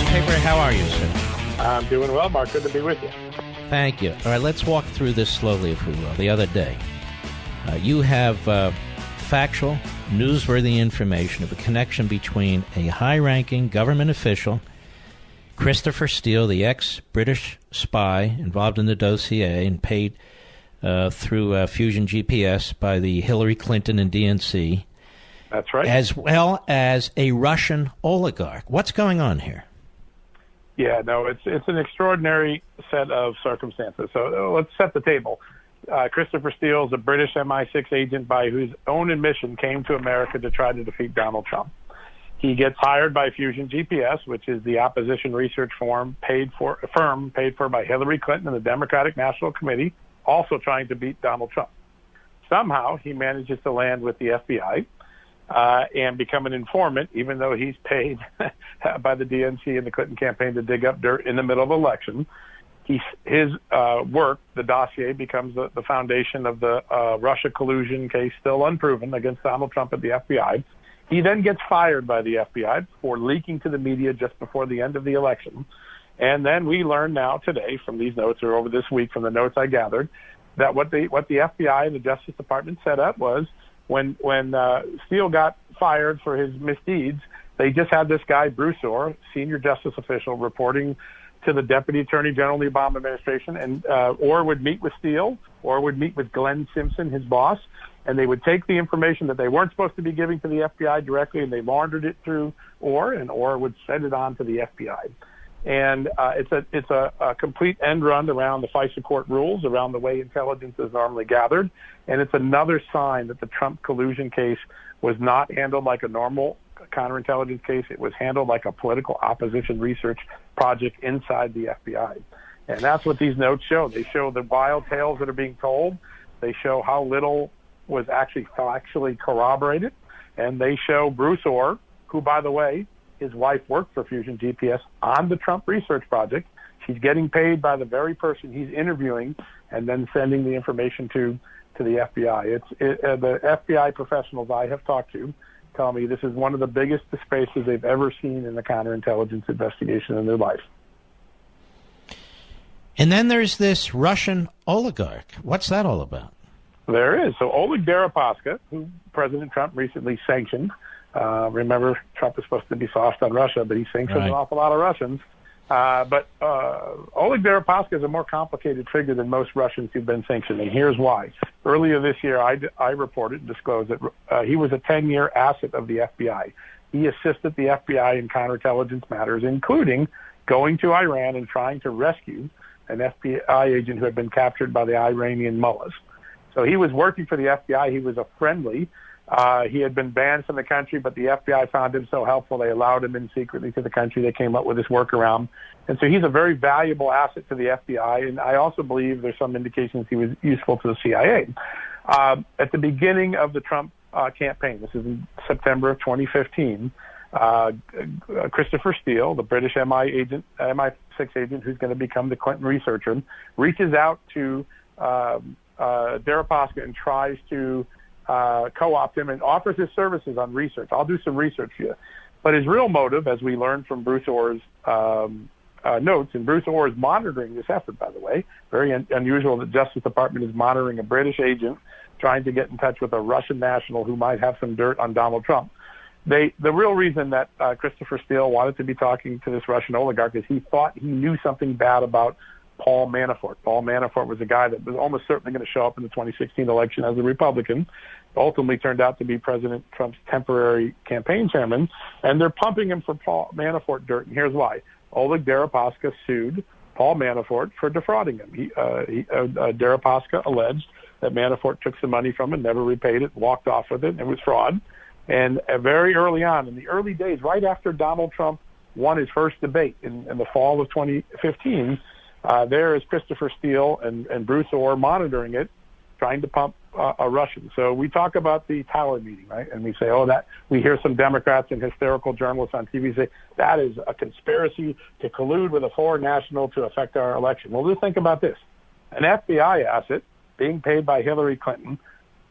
newspaper. How are you, sir? I'm doing well, Mark. Good to be with you. Thank you. All right, let's walk through this slowly, if we will. The other day, you have factual, newsworthy information of a connection between a high-ranking government official, Christopher Steele, the ex-British spy involved in the dossier and paid through Fusion GPS by the Hillary Clinton and DNC. That's right. As well as a Russian oligarch. What's going on here? Yeah, no, it's an extraordinary set of circumstances. So let's set the table. Christopher Steele is a British MI6 agent by whose own admission came to America to try to defeat Donald Trump. He gets hired by Fusion GPS, which is the opposition research firm paid for by Hillary Clinton and the Democratic National Committee, also trying to beat Donald Trump. Somehow he manages to land with the FBI and become an informant, even though he's paid by the DNC and the Clinton campaign to dig up dirt in the middle of an election. His work, the dossier, becomes the foundation of the Russia collusion case, still unproven, against Donald Trump at the FBI. He then gets fired by the FBI for leaking to the media just before the end of the election. And then we learn now today from these notes, or over this week from the notes I gathered, that what the FBI and the Justice Department set up was when Steele got fired for his misdeeds, they just had this guy, Bruce Orr, senior justice official, reporting to the Deputy Attorney General of the Obama administration, and Orr would meet with Steele, or would meet with Glenn Simpson, his boss, and they would take the information that they weren't supposed to be giving to the FBI directly, and they laundered it through Orr, and Orr would send it on to the FBI. And it's a complete end run around the FISA court rules, around the way intelligence is normally gathered, and it's another sign that the Trump collusion case was not handled like a normal counterintelligence case. It was handled like a political opposition research project inside the FBI. And that's what these notes show. They show the wild tales that are being told. They show how little was actually factually corroborated. And they show Bruce Orr, who, by the way, his wife worked for Fusion GPS on the Trump research project. She's getting paid by the very person he's interviewing and then sending the information to the FBI. The FBI professionals I have talked to tell me this is one of the biggest disgraces they've ever seen in the counterintelligence investigation in their life. And then there's this Russian oligarch. What's that all about? There is. So Oleg Deripaska, who President Trump recently sanctioned. Remember, Trump is supposed to be soft on Russia, but he sanctioned an awful lot of Russians. But Oleg Deripaska is a more complicated figure than most Russians who've been sanctioned, and here's why. Earlier this year, I reported and disclosed that he was a 10-year asset of the FBI. He assisted the FBI in counterintelligence matters, including going to Iran and trying to rescue an FBI agent who had been captured by the Iranian mullahs. So he was working for the FBI. He was a friendly. He had been banned from the country, but the FBI found him so helpful they allowed him in secretly to the country. They came up with this workaround. And so he's a very valuable asset to the FBI, and I also believe there's some indications he was useful to the CIA. At the beginning of the Trump campaign, this is in September of 2015, Christopher Steele, the British MI6 agent who's going to become the Clinton researcher, reaches out to Deripaska and tries to co-opt him and offers his services on research. I'll do some research here. But his real motive, as we learned from Bruce Orr's notes, and Bruce Orr is monitoring this effort, by the way, very unusual that the Justice Department is monitoring a British agent trying to get in touch with a Russian national who might have some dirt on Donald Trump. The real reason that Christopher Steele wanted to be talking to this Russian oligarch is he thought he knew something bad about Paul Manafort. Paul Manafort was a guy that was almost certainly going to show up in the 2016 election as a Republican, ultimately turned out to be President Trump's temporary campaign chairman, and they're pumping him for Paul Manafort dirt, and here's why. Oleg Deripaska sued Paul Manafort for defrauding him. Deripaska alleged that Manafort took some money from him, never repaid it, walked off with it, and it was fraud. And very early on, in the early days, right after Donald Trump won his first debate in the fall of 2015, there is Christopher Steele and Bruce Orr monitoring it, trying to pump a Russian. So we talk about the Tower meeting, right? And we say, we hear some Democrats and hysterical journalists on TV say that is a conspiracy to collude with a foreign national to affect our election. Well, just think about this. An FBI asset being paid by Hillary Clinton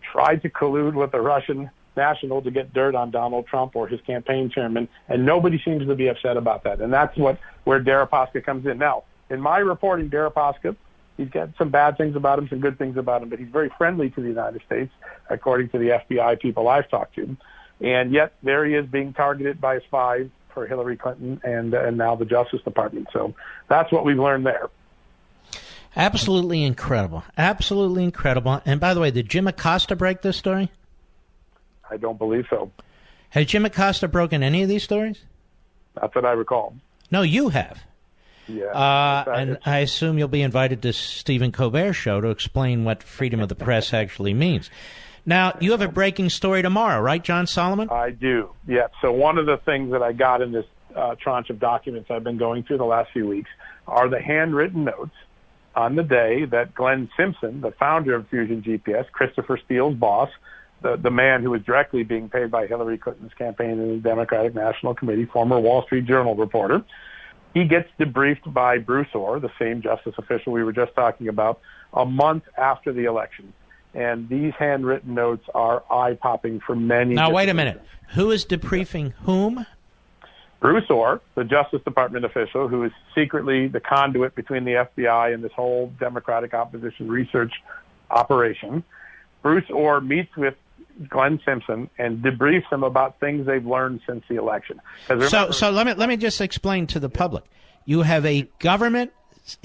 tried to collude with a Russian national to get dirt on Donald Trump or his campaign chairman, and nobody seems to be upset about that. And that's where Deripaska comes in. Now, in my reporting, Deripaska, he's got some bad things about him, some good things about him, but he's very friendly to the United States, according to the FBI people I've talked to. And yet there he is being targeted by spies for Hillary Clinton and now the Justice Department. So that's what we've learned there. Absolutely incredible. Absolutely incredible. And by the way, did Jim Acosta break this story? I don't believe so. Has Jim Acosta broken any of these stories? Not that I recall. No, you have. Yeah. And I assume you'll be invited to Stephen Colbert's show to explain what freedom of the press actually means. Now, you have a breaking story tomorrow, right, John Solomon? I do, yeah. So one of the things that I got in this tranche of documents I've been going through the last few weeks are the handwritten notes on the day that Glenn Simpson, the founder of Fusion GPS, Christopher Steele's boss, the man who was directly being paid by Hillary Clinton's campaign and the Democratic National Committee, former Wall Street Journal reporter, he gets debriefed by Bruce Orr, the same justice official we were just talking about, a month after the election. And these handwritten notes are eye-popping for many. Now, wait a minute. Who is debriefing whom? Bruce Orr, the Justice Department official, who is secretly the conduit between the FBI and this whole Democratic opposition research operation. Bruce Orr meets with Glenn Simpson and debriefs him about things they've learned since the election. So let me just explain to the public. You have a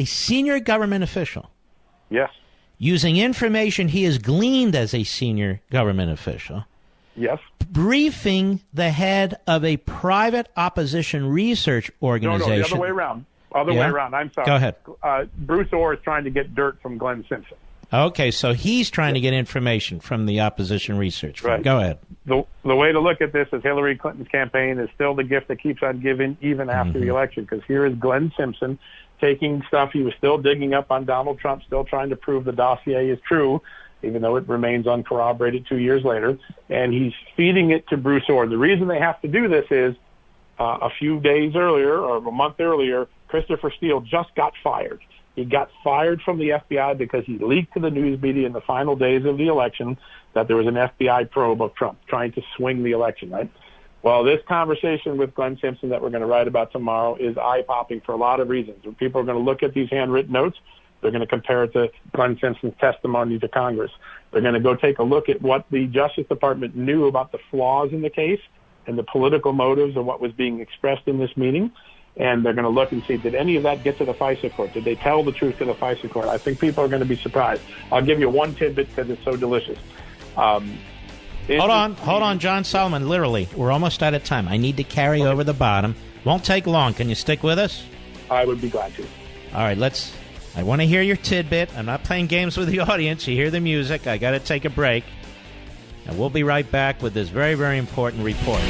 senior government official. Yes. Using information he has gleaned as a senior government official. Yes. Briefing the head of a private opposition research organization. No, the other way around. Way around. I'm sorry. Go ahead. Bruce Orr is trying to get dirt from Glenn Simpson. Okay, so he's trying to get information from the opposition research firm. Right. Go ahead. The way to look at this is Hillary Clinton's campaign is still the gift that keeps on giving even after the election, because here is Glenn Simpson taking stuff he was still digging up on Donald Trump, still trying to prove the dossier is true, even though it remains uncorroborated 2 years later, and he's feeding it to Bruce Orr. The reason they have to do this is a few days earlier, or a month earlier, Christopher Steele just got fired. He got fired from the FBI because he leaked to the news media in the final days of the election that there was an FBI probe of Trump trying to swing the election, right? Well, this conversation with Glenn Simpson that we're going to write about tomorrow is eye-popping for a lot of reasons. When people are going to look at these handwritten notes, they're going to compare it to Glenn Simpson's testimony to Congress. They're going to go take a look at what the Justice Department knew about the flaws in the case and the political motives of what was being expressed in this meeting. And they're going to look and see, did any of that get to the FISA court? Did they tell the truth to the FISA court? I think people are going to be surprised. I'll give you one tidbit because it's so delicious. Hold on, John Solomon. Literally, we're almost out of time. I need to carry over the bottom. Won't take long. Can you stick with us? I would be glad to. All right, I want to hear your tidbit. I'm not playing games with the audience. You hear the music. I got to take a break. And we'll be right back with this very, very important report.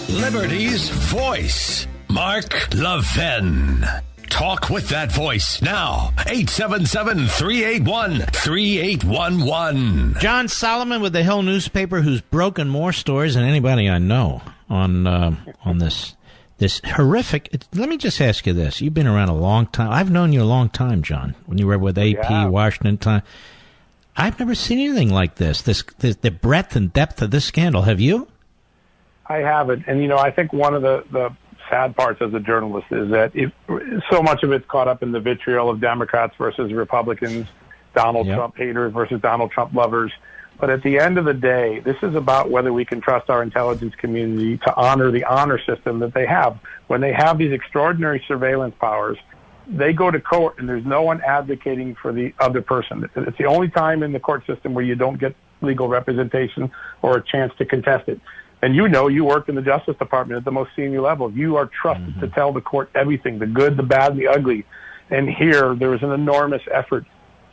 Liberty's voice, Mark Levin. Talk with that voice now. 877-381-3811. John Solomon with the Hill newspaper, who's broken more stories than anybody I know on this horrific. Let me just ask you this: you've been around a long time. I've known you a long time, John. When you were with AP, Washington Times, I've never seen anything like this. The breadth and depth of this scandal. Have you? I haven't, and I think one of the sad parts as a journalist is that so much of it's caught up in the vitriol of Democrats versus Republicans, Donald Trump haters versus Donald Trump lovers. But at the end of the day, this is about whether we can trust our intelligence community to honor the honor system that they have. When they have these extraordinary surveillance powers, they go to court and there's no one advocating for the other person. It's the only time in the court system where you don't get legal representation or a chance to contest it. And you work in the Justice Department at the most senior level. You are trusted to tell the court everything, the good, the bad, and the ugly. And here, there was an enormous effort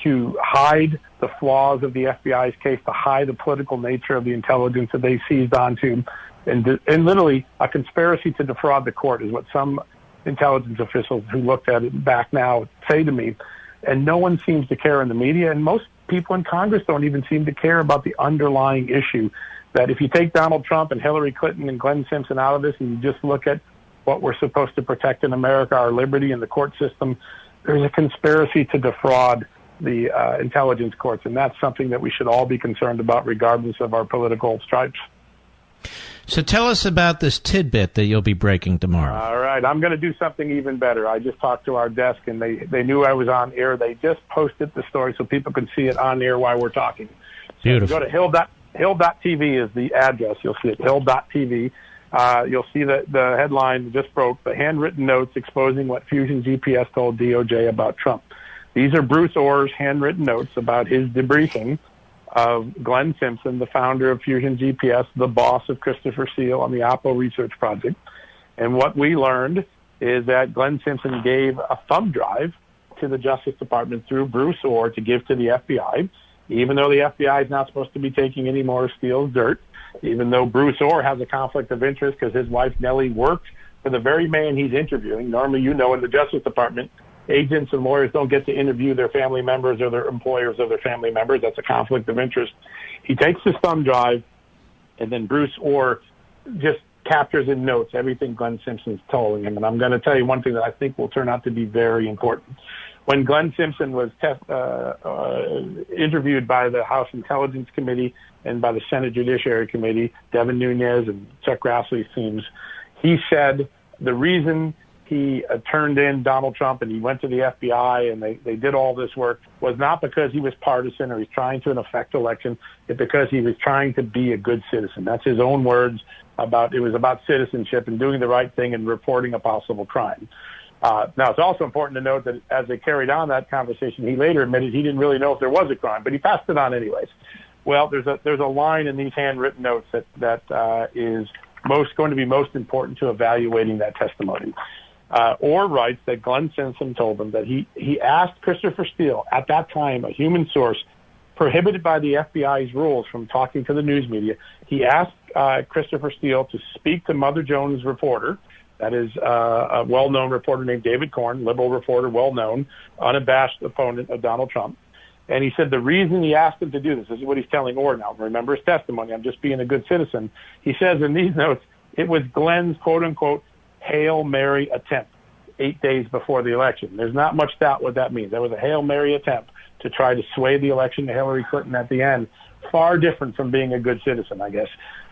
to hide the flaws of the FBI's case, to hide the political nature of the intelligence that they seized onto. And literally, a conspiracy to defraud the court is what some intelligence officials who looked at it back now say to me. And no one seems to care in the media, and most people in Congress don't even seem to care about the underlying issue. that if you take Donald Trump and Hillary Clinton and Glenn Simpson out of this and you just look at what we're supposed to protect in America, our liberty and the court system, there's a conspiracy to defraud the intelligence courts, and that's something that we should all be concerned about regardless of our political stripes. So tell us about this tidbit that you'll be breaking tomorrow. All right. I'm going to do something even better. I just talked to our desk, and they knew I was on air. They just posted the story so people can see it on air while we're talking. So beautiful. Go to Hill.tv is the address. You'll see it, Hill.tv. You'll see the headline just broke, the handwritten notes exposing what Fusion GPS told DOJ about Trump. These are Bruce Orr's handwritten notes about his debriefing of Glenn Simpson, the founder of Fusion GPS, the boss of Christopher Steele on the Oppo research project. And what we learned is that Glenn Simpson gave a thumb drive to the Justice Department through Bruce Orr to give to the FBI, even though the FBI is not supposed to be taking any more of Steele's dirt, even though Bruce Orr has a conflict of interest because his wife Nellie worked for the very man he's interviewing. Normally, in the Justice Department, agents and lawyers don't get to interview their family members or their employers of their family members. That's a conflict of interest. He takes his thumb drive, and then Bruce Orr just captures in notes everything Glenn Simpson's telling him. And I'm going to tell you one thing that I think will turn out to be very important. When Glenn Simpson was interviewed by the House Intelligence Committee and by the Senate Judiciary Committee, Devin Nunes and Chuck Grassley's teams, he said the reason he turned in Donald Trump and he went to the FBI and they did all this work was not because he was partisan or he's trying to affect election, it's because he was trying to be a good citizen. That's his own words. It was about citizenship and doing the right thing and reporting a possible crime. Now, it's also important to note that as they carried on that conversation, he later admitted he didn't really know if there was a crime, but he passed it on anyways. Well, there's a line in these handwritten notes that is going to be most important to evaluating that testimony. Orr writes that Glenn Simpson told him that he asked Christopher Steele, at that time a human source prohibited by the FBI's rules from talking to the news media, he asked Christopher Steele to speak to Mother Jones' reporter, that is a well-known reporter named David Corn, liberal reporter, well-known, unabashed opponent of Donald Trump. And he said the reason he asked him to do this is what he's telling Orr now. Remember his testimony, I'm just being a good citizen. He says in these notes, it was Glenn's quote-unquote Hail Mary attempt 8 days before the election. There's not much doubt what that means. There was a Hail Mary attempt to try to sway the election to Hillary Clinton at the end. Far different from being a good citizen, I guess.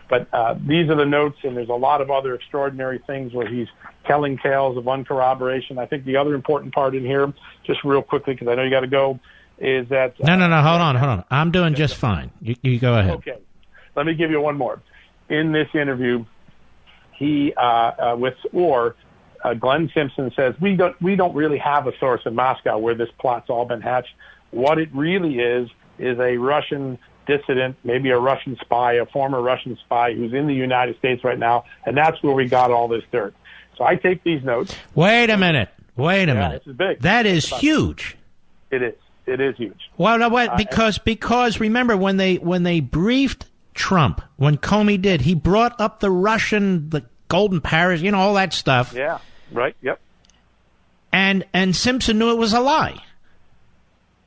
But these are the notes, and there's a lot of other extraordinary things where he's telling tales of uncorroboration. I think the other important part in here, just real quickly, because I know you got to go, is that... No, hold on. I'm doing just fine. You go ahead. Okay. Let me give you one more. In this interview, he with Orr, Glenn Simpson says we don't really have a source in Moscow where this plot's all been hatched. What it really is a Russian dissident, maybe a Russian spy, a former Russian spy who's in the United States right now, and that's where we got all this dirt. So I take these notes. Wait a minute. This is big. That is huge. It is. It is huge. Well, no, what? Because remember when they briefed Trump, when Comey did, he brought up the Golden Paris, all that stuff. Yeah, right, yep. And Simpson knew it was a lie.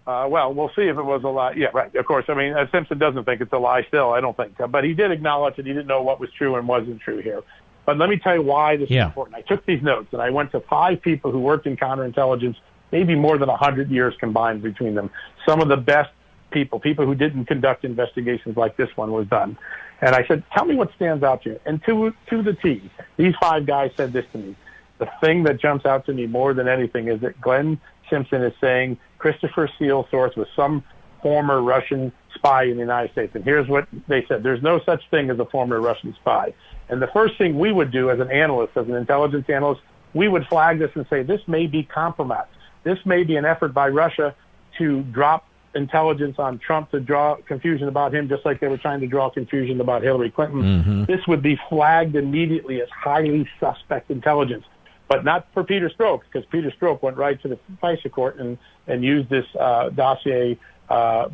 Well, we'll see if it was a lie. Yeah, right, of course. I mean, Simpson doesn't think it's a lie still, I don't think. But he did acknowledge that he didn't know what was true and wasn't true here. But let me tell you why this is important. I took these notes, and I went to 5 people who worked in counterintelligence, maybe more than 100 years combined between them. Some of the best people who didn't conduct investigations like this one was done. And I said, tell me what stands out to you. And to the T, these 5 guys said this to me. The thing that jumps out to me more than anything is that Glenn Simpson is saying Christopher Steele's source was some former Russian spy in the United States. And here's what they said. There's no such thing as a former Russian spy. And the first thing we would do as an analyst, as an intelligence analyst, we would flag this and say, this may be compromise. This may be an effort by Russia to drop intelligence on Trump to draw confusion about him, just like they were trying to draw confusion about Hillary Clinton. Mm-hmm. This would be flagged immediately as highly suspect intelligence, but not for Peter Strzok, because Peter Strzok went right to the FISA court and used this dossier,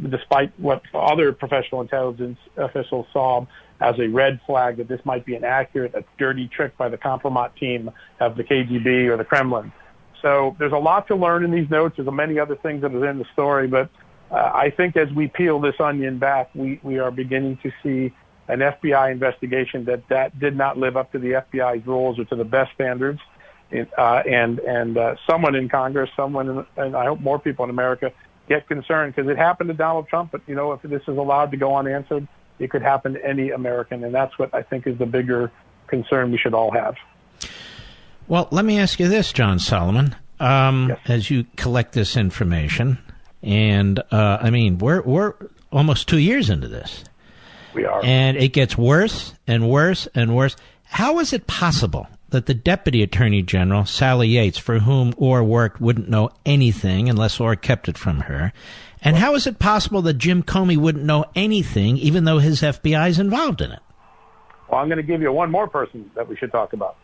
despite what other professional intelligence officials saw as a red flag that this might be an accurate, a dirty trick by the compromat team of the KGB or the Kremlin. So there's a lot to learn in these notes. There's many other things that are in the story, but I think as we peel this onion back, we are beginning to see an FBI investigation that did not live up to the FBI's rules or to the best standards. And someone in Congress, and I hope more people in America get concerned, because it happened to Donald Trump. But, if this is allowed to go unanswered, it could happen to any American. And that's what I think is the bigger concern we should all have. Well, let me ask you this, John Solomon. Yes. As you collect this information, and we're almost 2 years into this. We are. And it gets worse and worse and worse. How is it possible that the Deputy Attorney General, Sally Yates, for whom Orr worked, wouldn't know anything unless Orr kept it from her? And how is it possible that Jim Comey wouldn't know anything, even though his FBI is involved in it? Well, I'm going to give you one more person that we should talk about.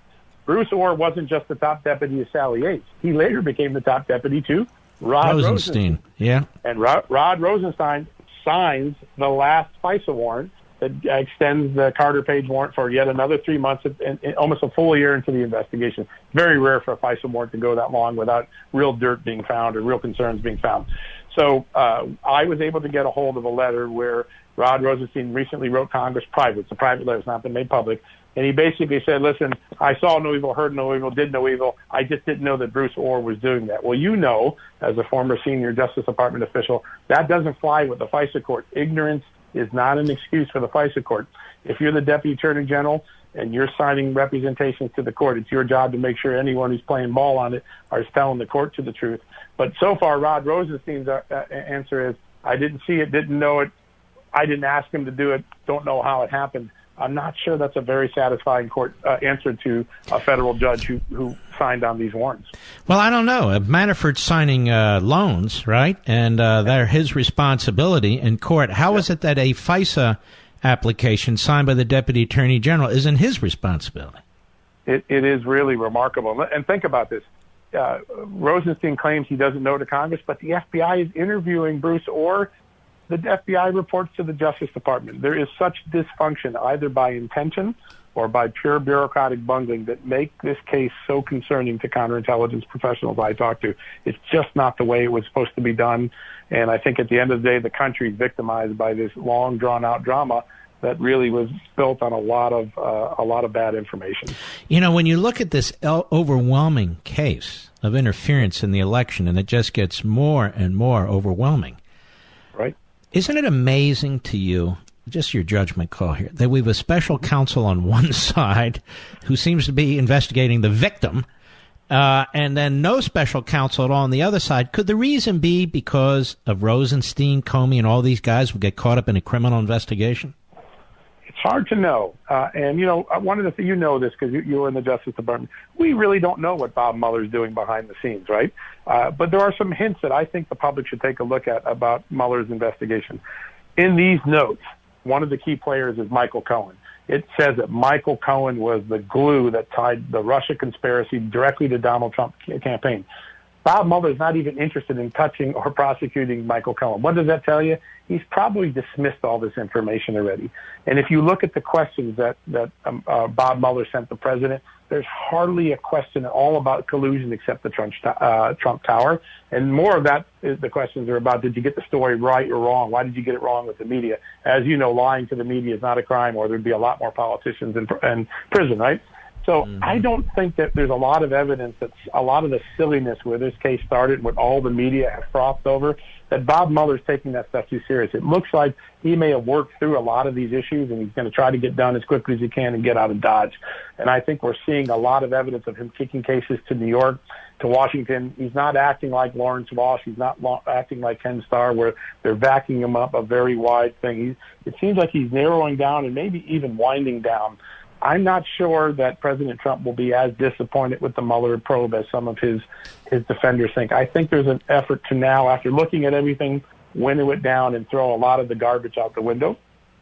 Bruce Orr wasn't just the top deputy of Sally Yates. He later became the top deputy to Rod Rosenstein. Yeah. And Rod Rosenstein signs the last FISA warrant that extends the Carter Page warrant for yet another 3 months and almost a full year into the investigation. Very rare for a FISA warrant to go that long without real dirt being found or real concerns being found. So I was able to get a hold of a letter where Rod Rosenstein recently wrote Congress private. It's a private letter. It's not been made public. And he basically said, listen, I saw no evil, heard no evil, did no evil. I just didn't know that Bruce Orr was doing that. Well, as a former senior Justice Department official, that doesn't fly with the FISA court. Ignorance is not an excuse for the FISA court. If you're the Deputy Attorney General and you're signing representations to the court, it's your job to make sure anyone who's playing ball on it is telling the court to the truth. But so far, Rod Rosenstein's answer is, I didn't see it, didn't know it, I didn't ask him to do it, don't know how it happened. I'm not sure that's a very satisfying court answer to a federal judge who signed on these warrants. Well, I don't know. Manafort's signing loans, right? And they're his responsibility in court. How is it that a FISA application signed by the Deputy Attorney General isn't his responsibility? It is really remarkable. And think about this. Rosenstein claims he doesn't know to Congress, but the FBI is interviewing Bruce Orr. The FBI reports to the Justice Department. There is such dysfunction, either by intention or by pure bureaucratic bungling, that make this case so concerning to counterintelligence professionals I talk to. It's just not the way it was supposed to be done. And I think at the end of the day, the country is victimized by this long, drawn-out drama that really was built on a lot of bad information. When you look at this overwhelming case of interference in the election, and it just gets more and more overwhelming, right? Isn't it amazing to you, just your judgment call here, that we have a special counsel on one side who seems to be investigating the victim, and then no special counsel at all on the other side? Could the reason be because of Rosenstein, Comey, and all these guys who get caught up in a criminal investigation? It's hard to know. And, one of the things, this because you were in the Justice Department, we really don't know what Bob Mueller's doing behind the scenes, right? But there are some hints that I think the public should take a look at about Mueller's investigation. In these notes, one of the key players is Michael Cohen. It says that Michael Cohen was the glue that tied the Russia conspiracy directly to Donald Trump's campaign. Bob Mueller is not even interested in touching or prosecuting Michael Cohen. What does that tell you? He's probably dismissed all this information already. And if you look at the questions that Bob Mueller sent the president, there's hardly a question at all about collusion except the Trump Tower. And more of that, the questions are about, did you get the story right or wrong? Why did you get it wrong with the media? As you know, lying to the media is not a crime, or there'd be a lot more politicians in prison, right? So I don't think that there's a lot of evidence that a lot of the silliness where this case started and what all the media have frothed over, that Bob Mueller's taking that stuff too serious. It looks like he may have worked through a lot of these issues, and he's going to try to get done as quickly as he can and get out of Dodge. And I think we're seeing a lot of evidence of him kicking cases to New York, to Washington. He's not acting like Lawrence Walsh. He's not acting like Ken Starr, where they're backing him up a very wide thing. It seems like he's narrowing down and maybe even winding down. I'm not sure that President Trump will be as disappointed with the Mueller probe as some of his defenders think. I think there's an effort to now, after looking at everything, winnow it down and throw a lot of the garbage out the window.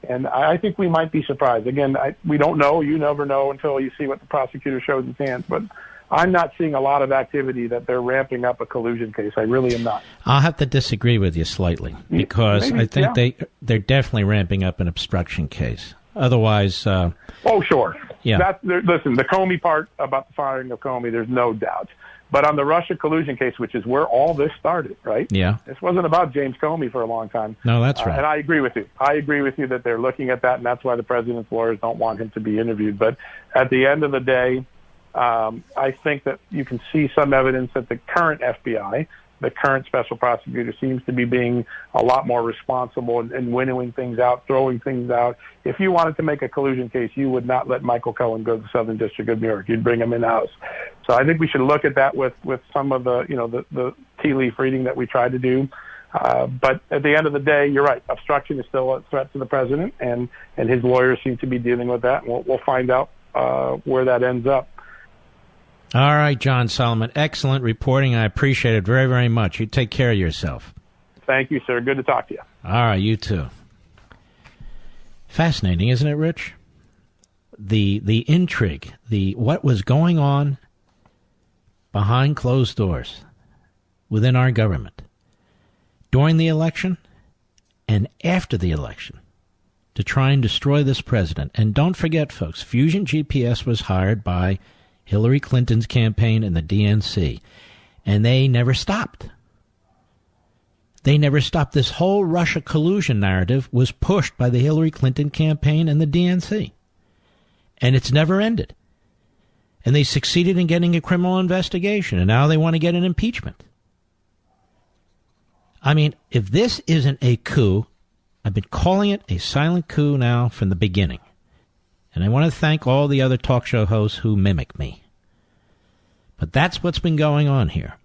And I think we might be surprised. Again, we don't know. You never know until you see what the prosecutor shows his hands. But I'm not seeing a lot of activity that they're ramping up a collusion case. I really am not. I'll have to disagree with you slightly, because I think they're definitely ramping up an obstruction case. Otherwise, oh, sure. Yeah. Listen, the Comey part about the firing of Comey, there's no doubt. But on the Russia collusion case, which is where all this started, right? Yeah. This wasn't about James Comey for a long time. No, that's right. And I agree with you. I agree with you that they're looking at that, and that's why the president's lawyers don't want him to be interviewed. But at the end of the day, I think that you can see some evidence that the current FBI, the current special prosecutor, seems to be being a lot more responsible and winnowing things out, throwing things out. If you wanted to make a collusion case, you would not let Michael Cohen go to the Southern District of New York. You'd bring him in-house. So I think we should look at that with some of the tea leaf reading that we try to do. But at the end of the day, you're right. Obstruction is still a threat to the president, and his lawyers seem to be dealing with that. And we'll find out where that ends up. All right, John Solomon. Excellent reporting. I appreciate it very, very much. You take care of yourself. Thank you, sir. Good to talk to you. All right, you too. Fascinating, isn't it, Rich? The intrigue, what was going on behind closed doors within our government during the election and after the election to try and destroy this president. And don't forget, folks, Fusion GPS was hired by Hillary Clinton's campaign and the DNC, and they never stopped. They never stopped. This whole Russia collusion narrative was pushed by the Hillary Clinton campaign and the DNC, and it's never ended. And they succeeded in getting a criminal investigation, and now they want to get an impeachment. I mean, if this isn't a coup, I've been calling it a silent coup now from the beginning. And I want to thank all the other talk show hosts who mimic me. But that's what's been going on here.